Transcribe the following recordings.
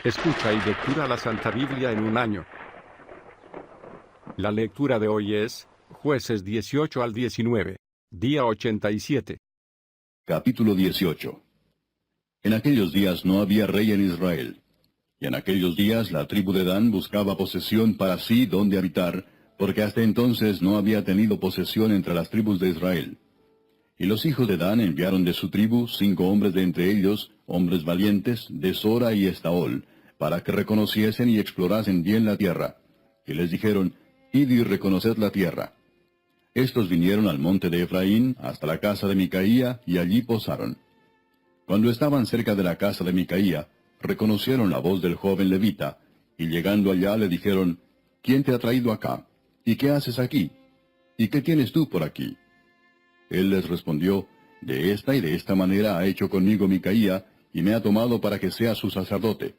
Escucha y lectura la Santa Biblia en un año. La lectura de hoy es Jueces 18 al 19, día 87. Capítulo 18. En aquellos días no había rey en Israel. Y en aquellos días la tribu de Dan buscaba posesión para sí donde habitar, porque hasta entonces no había tenido posesión entre las tribus de Israel. Y los hijos de Dan enviaron de su tribu 5 hombres de entre ellos, hombres valientes, de Sora y Estaol, para que reconociesen y explorasen bien la tierra. Y les dijeron, id y reconoced la tierra. Estos vinieron al monte de Efraín, hasta la casa de Micaía, y allí posaron. Cuando estaban cerca de la casa de Micaía, reconocieron la voz del joven levita, y llegando allá le dijeron, ¿quién te ha traído acá? ¿Y qué haces aquí? ¿Y qué tienes tú por aquí? Él les respondió, de esta y de esta manera ha hecho conmigo Micaía, y me ha tomado para que sea su sacerdote.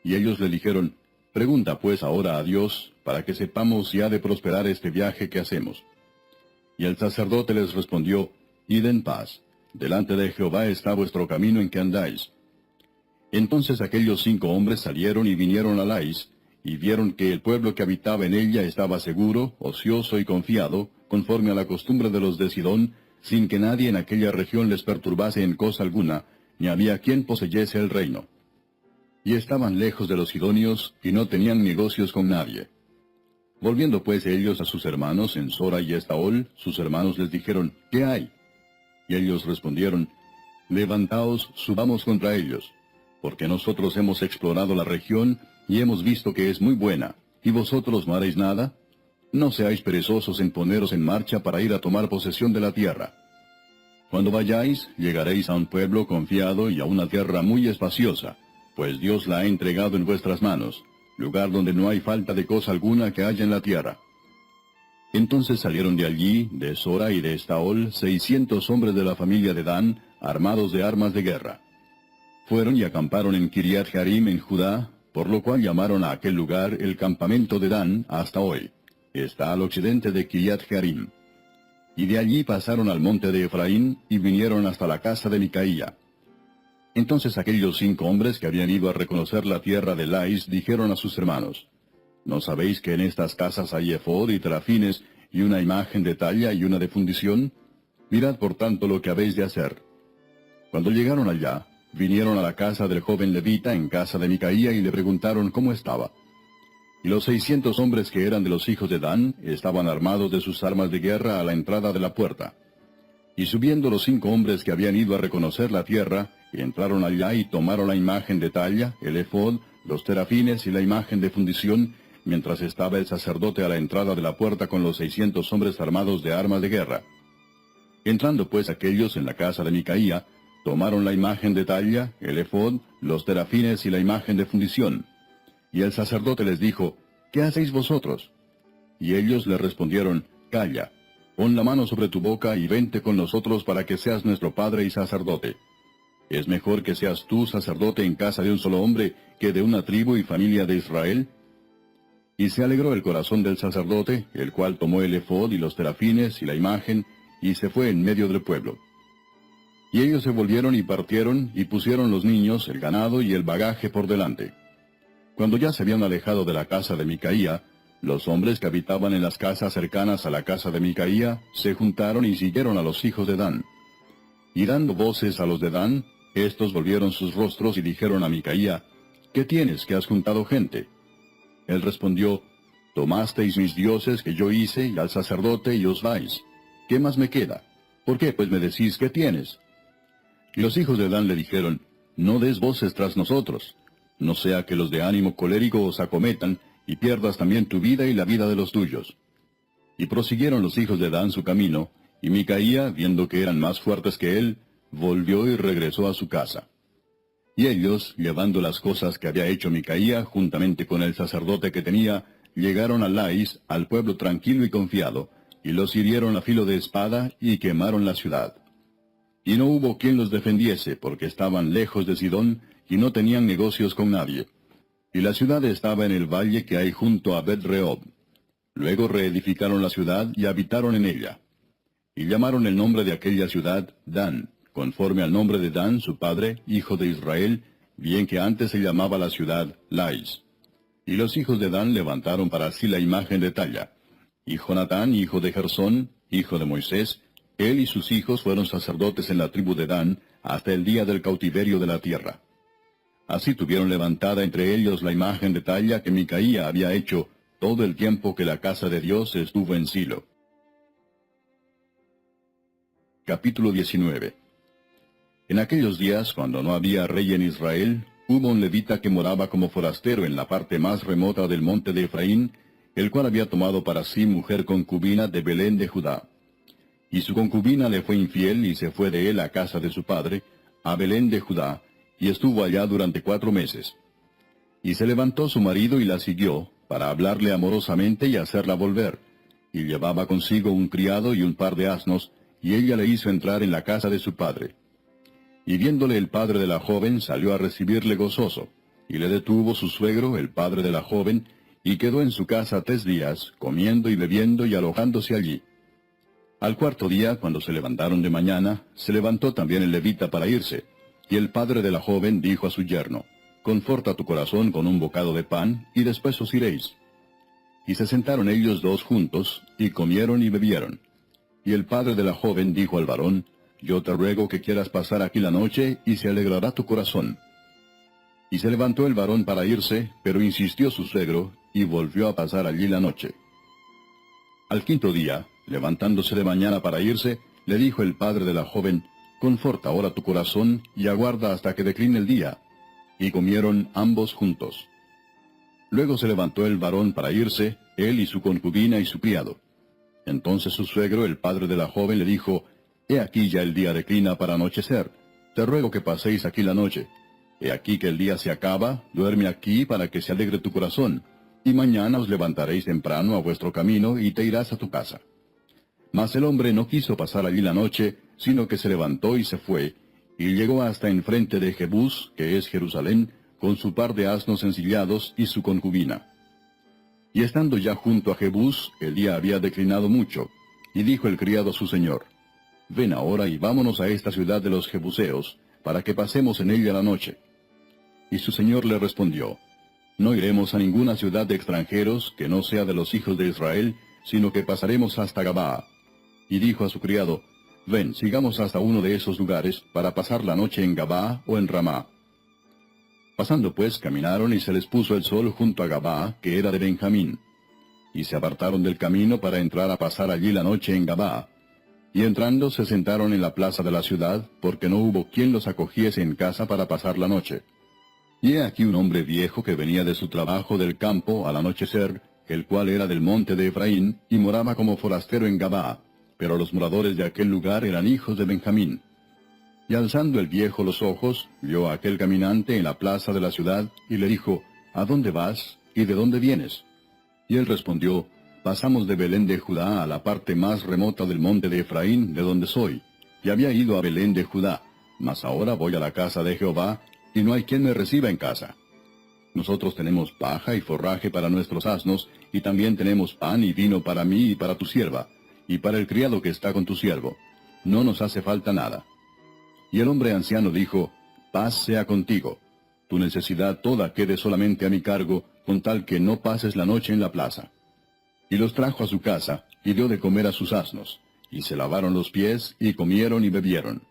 Y ellos le dijeron, pregunta pues ahora a Dios, para que sepamos si ha de prosperar este viaje que hacemos. Y el sacerdote les respondió, id en paz, delante de Jehová está vuestro camino en que andáis. Entonces aquellos 5 hombres salieron y vinieron a Lais, y vieron que el pueblo que habitaba en ella estaba seguro, ocioso y confiado, conforme a la costumbre de los de Sidón, sin que nadie en aquella región les perturbase en cosa alguna, ni había quien poseyese el reino. Y estaban lejos de los sidonios, y no tenían negocios con nadie. Volviendo pues ellos a sus hermanos en Sora y Estaol, sus hermanos les dijeron, ¿qué hay? Y ellos respondieron, levantaos, subamos contra ellos, porque nosotros hemos explorado la región, y hemos visto que es muy buena, ¿y vosotros no haréis nada? No seáis perezosos en poneros en marcha para ir a tomar posesión de la tierra. Cuando vayáis, llegaréis a un pueblo confiado y a una tierra muy espaciosa, pues Dios la ha entregado en vuestras manos, lugar donde no hay falta de cosa alguna que haya en la tierra. Entonces salieron de allí, de Sora y de Estaol, 600 hombres de la familia de Dan, armados de armas de guerra. Fueron y acamparon en Kiriat Jearim en Judá, por lo cual llamaron a aquel lugar el campamento de Dan hasta hoy. Está al occidente de Kiriat Jearim. Y de allí pasaron al monte de Efraín, y vinieron hasta la casa de Micaía. Entonces aquellos 5 hombres que habían ido a reconocer la tierra de Lais dijeron a sus hermanos, ¿no sabéis que en estas casas hay efod y terafines, y una imagen de talla y una de fundición? Mirad por tanto lo que habéis de hacer. Cuando llegaron allá, vinieron a la casa del joven levita en casa de Micaía y le preguntaron cómo estaba. Y los 600 hombres que eran de los hijos de Dan estaban armados de sus armas de guerra a la entrada de la puerta. Y subiendo los 5 hombres que habían ido a reconocer la tierra, entraron allá y tomaron la imagen de talla, el efod, los terafines y la imagen de fundición, mientras estaba el sacerdote a la entrada de la puerta con los 600 hombres armados de armas de guerra. Entrando pues aquellos en la casa de Micaía, tomaron la imagen de talla, el efod, los terafines y la imagen de fundición. Y el sacerdote les dijo, ¿qué hacéis vosotros? Y ellos le respondieron, calla, pon la mano sobre tu boca y vente con nosotros para que seas nuestro padre y sacerdote. ¿Es mejor que seas tú sacerdote en casa de un solo hombre que de una tribu y familia de Israel? Y se alegró el corazón del sacerdote, el cual tomó el efod y los terafines y la imagen, y se fue en medio del pueblo. Y ellos se volvieron y partieron, y pusieron los niños, el ganado y el bagaje por delante. Cuando ya se habían alejado de la casa de Micaía, los hombres que habitaban en las casas cercanas a la casa de Micaía se juntaron y siguieron a los hijos de Dan. Y dando voces a los de Dan, estos volvieron sus rostros y dijeron a Micaía, ¿qué tienes que has juntado gente? Él respondió, tomasteis mis dioses que yo hice y al sacerdote y os vais. ¿Qué más me queda? ¿Por qué pues me decís qué tienes? Y los hijos de Dan le dijeron, no des voces tras nosotros, no sea que los de ánimo colérico os acometan, y pierdas también tu vida y la vida de los tuyos. Y prosiguieron los hijos de Dan su camino, y Micaía, viendo que eran más fuertes que él, volvió y regresó a su casa. Y ellos, llevando las cosas que había hecho Micaía, juntamente con el sacerdote que tenía, llegaron a Lais, al pueblo tranquilo y confiado, y los hirieron a filo de espada, y quemaron la ciudad. Y no hubo quien los defendiese, porque estaban lejos de Sidón, y no tenían negocios con nadie. Y la ciudad estaba en el valle que hay junto a Bet-rehob. Luego reedificaron la ciudad y habitaron en ella. Y llamaron el nombre de aquella ciudad Dan, conforme al nombre de Dan, su padre, hijo de Israel, bien que antes se llamaba la ciudad Lais. Y los hijos de Dan levantaron para sí la imagen de talla. Y Jonatán, hijo de Gersón, hijo de Moisés, él y sus hijos fueron sacerdotes en la tribu de Dan hasta el día del cautiverio de la tierra. Así tuvieron levantada entre ellos la imagen de talla que Micaía había hecho todo el tiempo que la casa de Dios estuvo en Silo. Capítulo 19. En aquellos días, cuando no había rey en Israel, hubo un levita que moraba como forastero en la parte más remota del monte de Efraín, el cual había tomado para sí mujer concubina de Belén de Judá. Y su concubina le fue infiel y se fue de él a casa de su padre, a Belén de Judá, y estuvo allá durante 4 meses. Y se levantó su marido y la siguió, para hablarle amorosamente y hacerla volver. Y llevaba consigo un criado y un par de asnos, y ella le hizo entrar en la casa de su padre. Y viéndole el padre de la joven, salió a recibirle gozoso, y le detuvo su suegro, el padre de la joven, y quedó en su casa 3 días, comiendo y bebiendo y alojándose allí. Al 4.º día, cuando se levantaron de mañana, se levantó también el levita para irse, y el padre de la joven dijo a su yerno, «Conforta tu corazón con un bocado de pan, y después os iréis». Y se sentaron ellos dos juntos, y comieron y bebieron. Y el padre de la joven dijo al varón, «Yo te ruego que quieras pasar aquí la noche, y se alegrará tu corazón». Y se levantó el varón para irse, pero insistió su suegro, y volvió a pasar allí la noche. Al 5.º día, levantándose de mañana para irse, le dijo el padre de la joven, «Conforta ahora tu corazón, y aguarda hasta que decline el día». Y comieron ambos juntos. Luego se levantó el varón para irse, él y su concubina y su criado. Entonces su suegro, el padre de la joven, le dijo, «He aquí ya el día declina para anochecer. Te ruego que paséis aquí la noche. He aquí que el día se acaba, duerme aquí para que se alegre tu corazón, y mañana os levantaréis temprano a vuestro camino y te irás a tu casa». Mas el hombre no quiso pasar allí la noche, sino que se levantó y se fue, y llegó hasta enfrente de Jebús, que es Jerusalén, con su par de asnos ensillados y su concubina. Y estando ya junto a Jebús, el día había declinado mucho, y dijo el criado a su señor, «Ven ahora y vámonos a esta ciudad de los Jebuseos, para que pasemos en ella la noche». Y su señor le respondió, «No iremos a ninguna ciudad de extranjeros que no sea de los hijos de Israel, sino que pasaremos hasta Gabaa». Y dijo a su criado, «Ven, sigamos hasta uno de esos lugares, para pasar la noche en Gabaa o en Ramá». Pasando pues, caminaron y se les puso el sol junto a Gabaa, que era de Benjamín. Y se apartaron del camino para entrar a pasar allí la noche en Gabaa. Y entrando se sentaron en la plaza de la ciudad, porque no hubo quien los acogiese en casa para pasar la noche. Y he aquí un hombre viejo que venía de su trabajo del campo al anochecer, el cual era del monte de Efraín, y moraba como forastero en Gabaa, pero los moradores de aquel lugar eran hijos de Benjamín. Y alzando el viejo los ojos, vio a aquel caminante en la plaza de la ciudad, y le dijo, «¿A dónde vas? ¿Y de dónde vienes?» Y él respondió, «Pasamos de Belén de Judá a la parte más remota del monte de Efraín, de donde soy, y había ido a Belén de Judá, mas ahora voy a la casa de Jehová, y no hay quien me reciba en casa. Nosotros tenemos paja y forraje para nuestros asnos, y también tenemos pan y vino para mí y para tu sierva, y para el criado que está con tu siervo. No nos hace falta nada». Y el hombre anciano dijo, «Paz sea contigo. Tu necesidad toda quede solamente a mi cargo, con tal que no pases la noche en la plaza». Y los trajo a su casa, y dio de comer a sus asnos, y se lavaron los pies, y comieron y bebieron.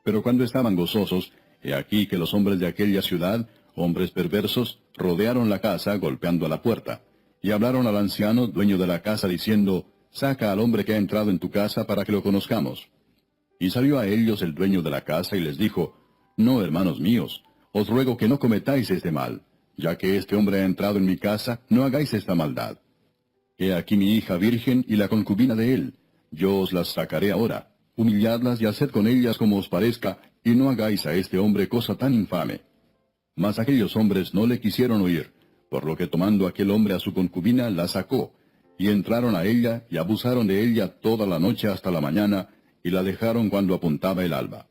Pero cuando estaban gozosos, he aquí que los hombres de aquella ciudad, hombres perversos, rodearon la casa, golpeando a la puerta, y hablaron al anciano, dueño de la casa, diciendo, «Saca al hombre que ha entrado en tu casa para que lo conozcamos». Y salió a ellos el dueño de la casa y les dijo, «No, hermanos míos, os ruego que no cometáis este mal. Ya que este hombre ha entrado en mi casa, no hagáis esta maldad. He aquí mi hija virgen y la concubina de él. Yo os las sacaré ahora. Humilladlas y haced con ellas como os parezca, y no hagáis a este hombre cosa tan infame». Mas aquellos hombres no le quisieron oír, por lo que tomando aquel hombre a su concubina, la sacó, y entraron a ella y abusaron de ella toda la noche hasta la mañana, y la dejaron cuando apuntaba el alba.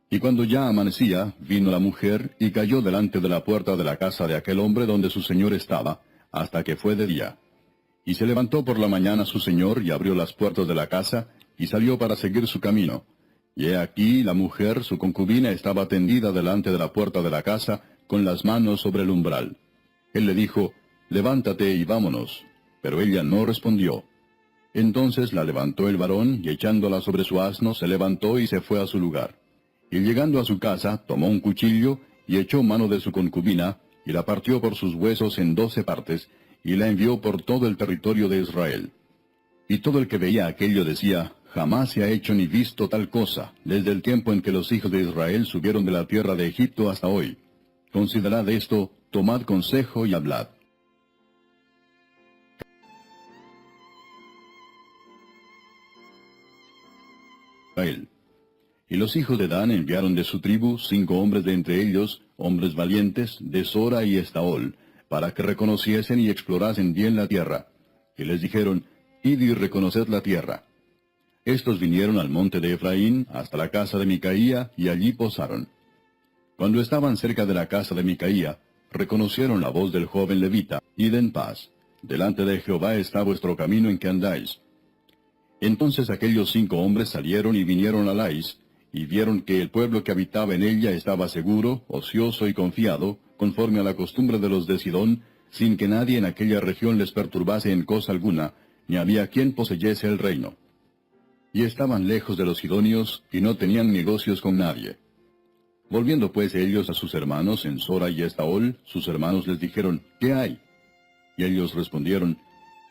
Y cuando ya amanecía, vino la mujer, y cayó delante de la puerta de la casa de aquel hombre donde su señor estaba, hasta que fue de día. Y se levantó por la mañana su señor, y abrió las puertas de la casa, y salió para seguir su camino. Y he aquí la mujer, su concubina, estaba tendida delante de la puerta de la casa, con las manos sobre el umbral. Él le dijo, levántate y vámonos. Pero ella no respondió. Entonces la levantó el varón, y echándola sobre su asno, se levantó y se fue a su lugar. Y llegando a su casa, tomó un cuchillo, y echó mano de su concubina, y la partió por sus huesos en 12 partes, y la envió por todo el territorio de Israel. Y todo el que veía aquello decía, jamás se ha hecho ni visto tal cosa, desde el tiempo en que los hijos de Israel subieron de la tierra de Egipto hasta hoy. Considerad esto, tomad consejo y hablad. Israel. Y los hijos de Dan enviaron de su tribu 5 hombres de entre ellos, hombres valientes, de Sora y Estaol, para que reconociesen y explorasen bien la tierra. Y les dijeron, id y reconoced la tierra. Estos vinieron al monte de Efraín, hasta la casa de Micaía, y allí posaron. Cuando estaban cerca de la casa de Micaía, reconocieron la voz del joven levita, id en paz. Delante de Jehová está vuestro camino en que andáis. Entonces aquellos 5 hombres salieron y vinieron a Lais, y vieron que el pueblo que habitaba en ella estaba seguro, ocioso y confiado, conforme a la costumbre de los de Sidón, sin que nadie en aquella región les perturbase en cosa alguna, ni había quien poseyese el reino. Y estaban lejos de los sidonios, y no tenían negocios con nadie. Volviendo pues ellos a sus hermanos en Sora y Estaol, sus hermanos les dijeron, ¿qué hay? Y ellos respondieron,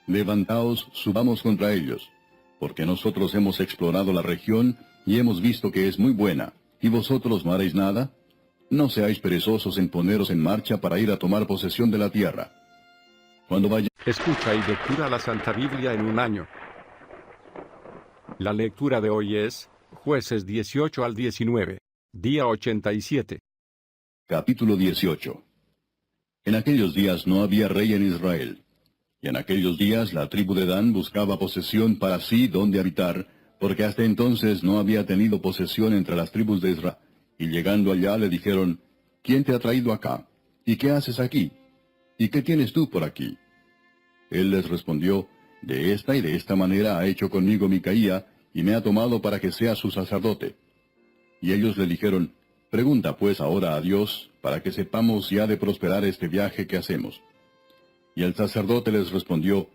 levantaos, subamos contra ellos, porque nosotros hemos explorado la región, y hemos visto que es muy buena, ¿y vosotros no haréis nada? No seáis perezosos en poneros en marcha para ir a tomar posesión de la tierra. Cuando vaya... Escucha y lectura la Santa Biblia en un año. La lectura de hoy es Jueces 18 al 19, día 87. Capítulo 18. En aquellos días no había rey en Israel. Y en aquellos días la tribu de Dan buscaba posesión para sí donde habitar, porque hasta entonces no había tenido posesión entre las tribus de Israel. Y llegando allá le dijeron, ¿quién te ha traído acá? ¿Y qué haces aquí? ¿Y qué tienes tú por aquí? Él les respondió, de esta y de esta manera ha hecho conmigo Micaía, y me ha tomado para que sea su sacerdote. Y ellos le dijeron, pregunta pues ahora a Dios, para que sepamos si ha de prosperar este viaje que hacemos. Y el sacerdote les respondió,